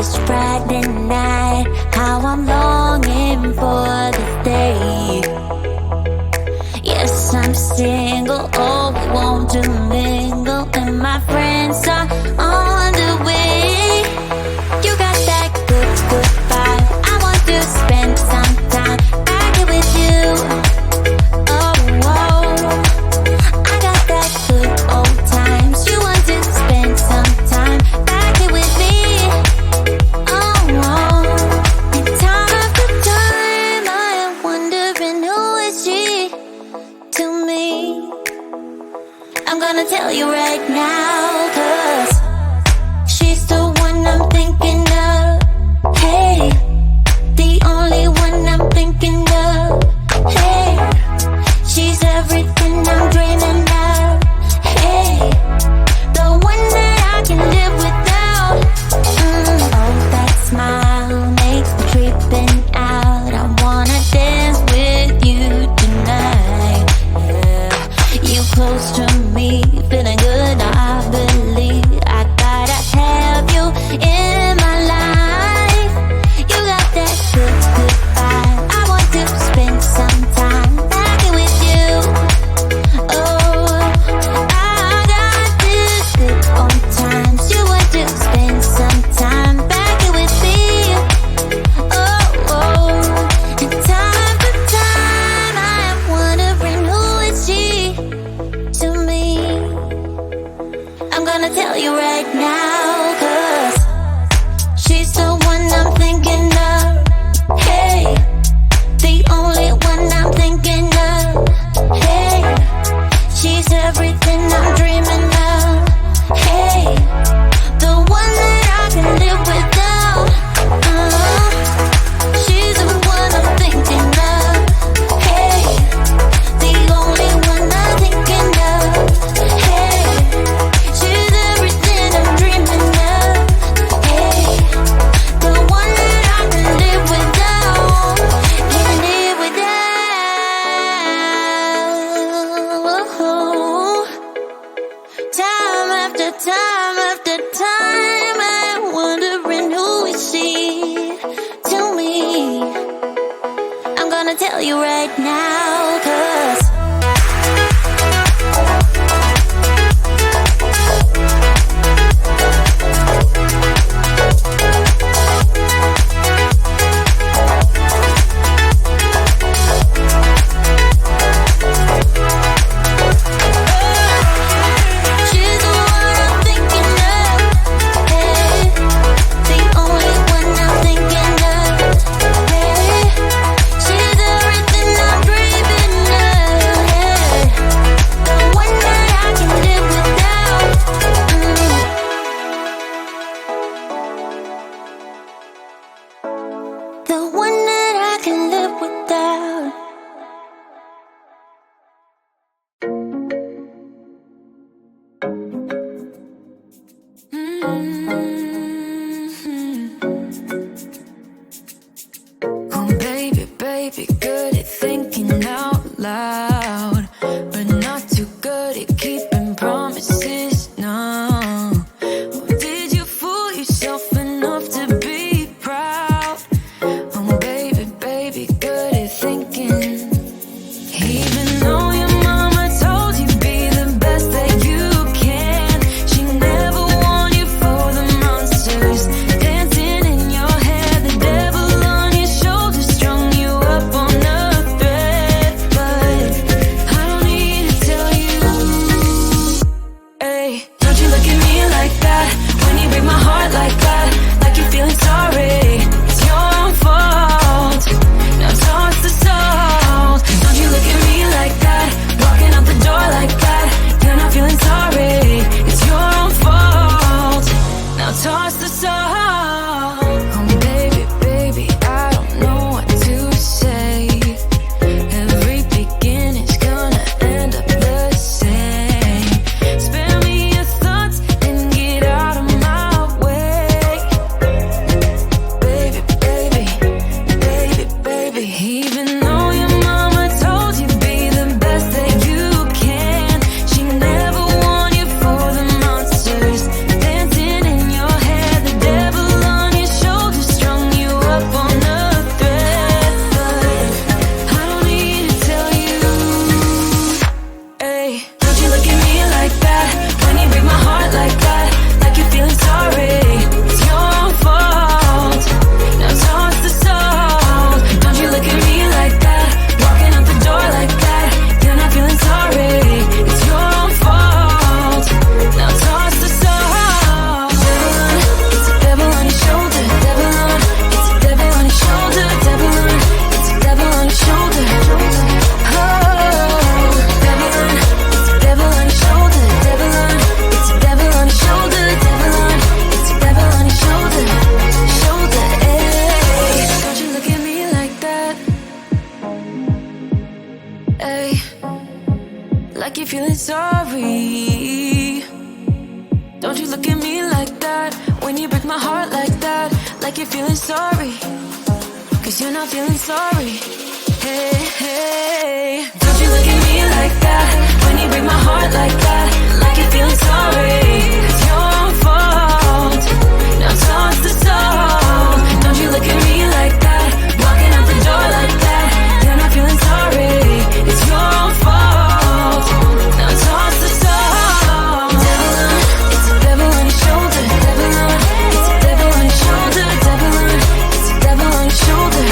It's Friday night, how I'm longing for this day. Yes, I'm single, oh, we want to mingle, and my friends are on the way. You got that good, good vibe. I want to spend some time back here with you. Oh, whoa. I got that good old times. You want to spend some time back here with me. Oh, whoa. And time after time, I am wondering who is she to me. I'm gonna tell you right now, 'cause she's the one I'm thinking of. Hey, the only one I'm thinking of. Hey, she's everything I'm dreaming of. Hey, the one that I can live without. Oh, that smile makes me tripping out. I wanna dance with you tonight. Yeah, you close to me, feeling good. I believe I gotta have you in my life. You got that good, good vibe. I want to spend some time back here with you. Oh, I got this good old times. You want to spend some time back here with me. Oh, and time after time, I am wondering who is she to me. I'm gonna tell you right now, 'cause she's the one I'm thinking of. Hey, the only one I'm thinking of. Hey, she's everything I'm dreaming of. Hey, the one that I can live without. She's the one I'm thinking of. Hey, the only one I'm thinking of. Hey, she's everything I'm dreaming of. Hey, the one that I can live without. Can live without. Time after time after time, I'm wondering who is she to me. I'm gonna tell you right now, 'cause she's the one I'm thinking of. Hey, the only one I'm thinking of. Hey, she's everything I'm dreaming of. Ay, like you're feeling sorry. Don't you look at me like that when you break my heart like that. Like you're feeling sorry, 'cause you're not feeling sorry. Hey, hey, don't you look at me like that when you break my heart like that. Like you're feeling sorry, 'cause it's your fault. Now toss the soul. Don't you look at me like that, walking out the door like that. You're not feeling sorry, it's your fault. Now toss the soul. Devil on, it's a devil on your shoulder. Devil on, it's a devil on your shoulder. Devil on, it's a devil on your shoulder.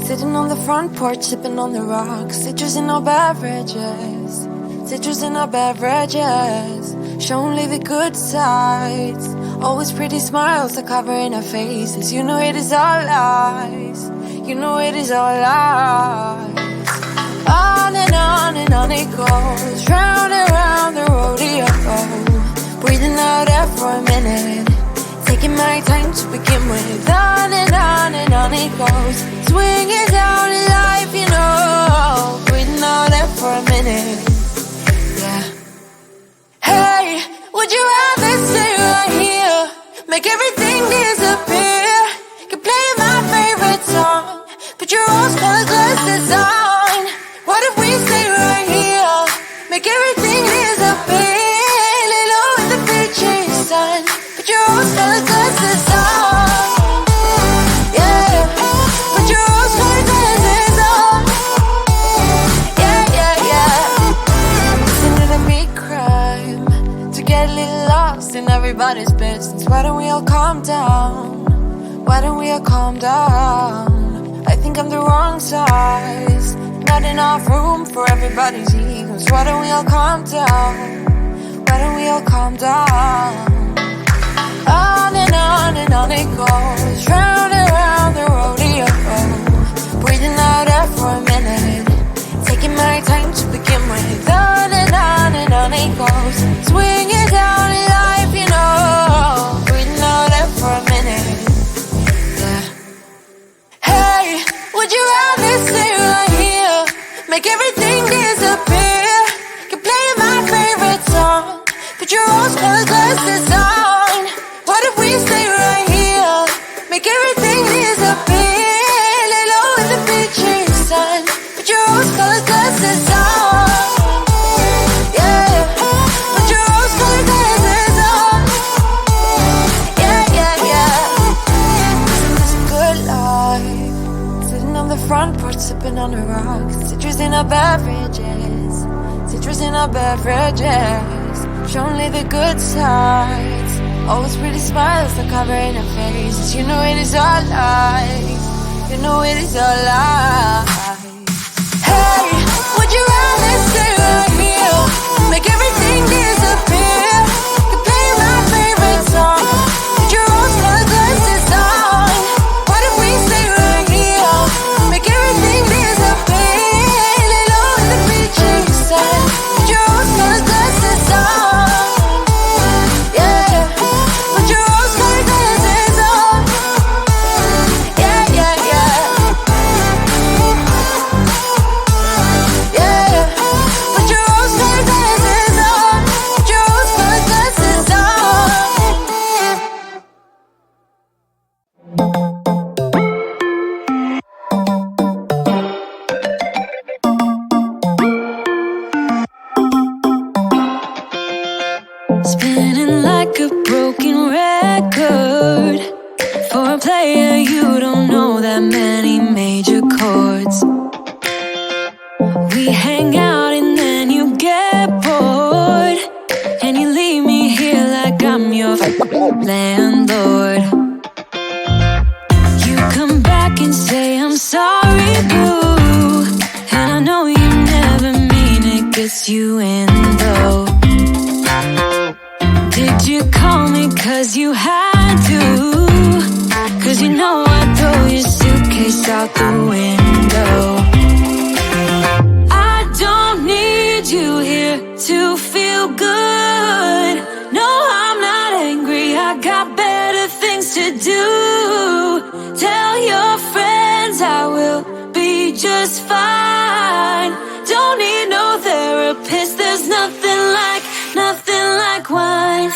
Sitting on the front porch, sipping on the rocks. Citrus in our beverages. Citrus in our beverages. Show only the good sides. Always pretty smiles are covering our faces. You know it is all lies. You know it is all lies. On and on it goes. Round and round the rodeo. Breathing out air for a minute. Taking my time to begin with. On and on it goes. Swinging down in life, you know. Breathing out there for a minute. Yeah. Hey, would you rather stay right here? Make everything disappear. Can play my favorite song, but your rose-colored glasses on. What if we stay right here? Make everything disappear. Lay low in the beaching sun, but your rose-colored glasses on. In everybody's business. Why don't we all calm down? Why don't we all calm down? I think I'm the wrong size. Not enough room for everybody's egos. Why don't we all calm down? Why don't we all calm down? On and on it goes. Round and round the rodeo. Breathing out air for a minute. Taking my time to begin with. On and on it goes. Swinging down in life, you know. Breathing out air for a minute. Yeah. Hey, would you rather stay right here? Make everything disappear. Can play my favorite song, put your rose-colored glasses on. What if we stay right here? Make everything disappear. Lay low in the beaching sun, put your rose-colored glasses on. Front porch sipping on the rocks. Citrus in our beverages. Citrus in our beverages. Show only the good sides. Always pretty smiles are covering our faces. You know it is all lies. You know it is all lies. Hey, would you rather stay right here? Make everything disappear. Can play my favorite song. Put your rose-colored glasses on. What if we stay right here? Make everything disappear. Lay low in the beaching sun. Put your rose-colored glasses on. Yeah, put your rose-colored glasses on. Yeah, yeah, yeah. Yeah, put your rose-colored glasses on. Put your rose-colored glasses on. Spinning like a broken record. For a player, you don't know that many major chords. We hang out and then you get bored, and you leave me here like I'm your landlord. You come back and say I'm sorry, boo, and I know you never mean it, gets you in though. 'cause you had to. 'Cause you know I'd throw your suitcase out the window. I don't need you here to feel good. No, I'm not angry, I got better things to do. Tell your friends I will be just fine. Don't need no therapist, there's nothing like wine.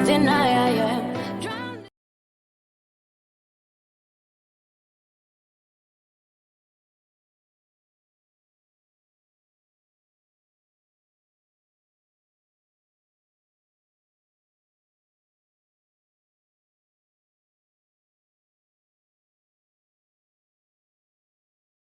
Deny it.